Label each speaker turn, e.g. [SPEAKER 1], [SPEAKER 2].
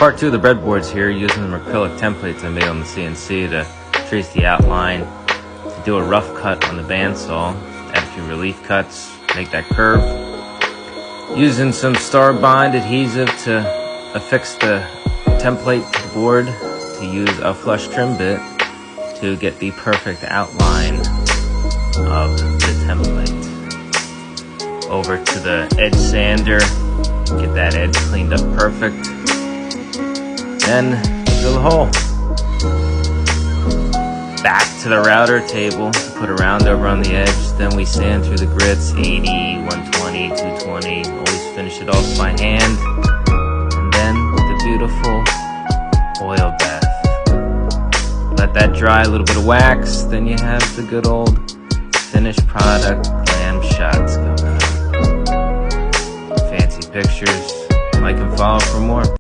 [SPEAKER 1] Part 2 of the breadboards here, using some acrylic templates I made on the CNC to trace the outline, to do a rough cut on the bandsaw, add a few relief cuts, make that curve. Using some star bind adhesive to affix the template to the board, to use a flush trim bit to get the perfect outline of the template. Over to the edge sander, get that edge cleaned up perfect. Then drill a hole. Back to the router table to put a round over on the edge. Then we sand through the grits, 80, 120, 220. Always finish it off by hand. And then the beautiful oil bath. Let that dry, a little bit of wax. Then you have the good old finished product glam shots coming up. Fancy pictures. Like and follow for more.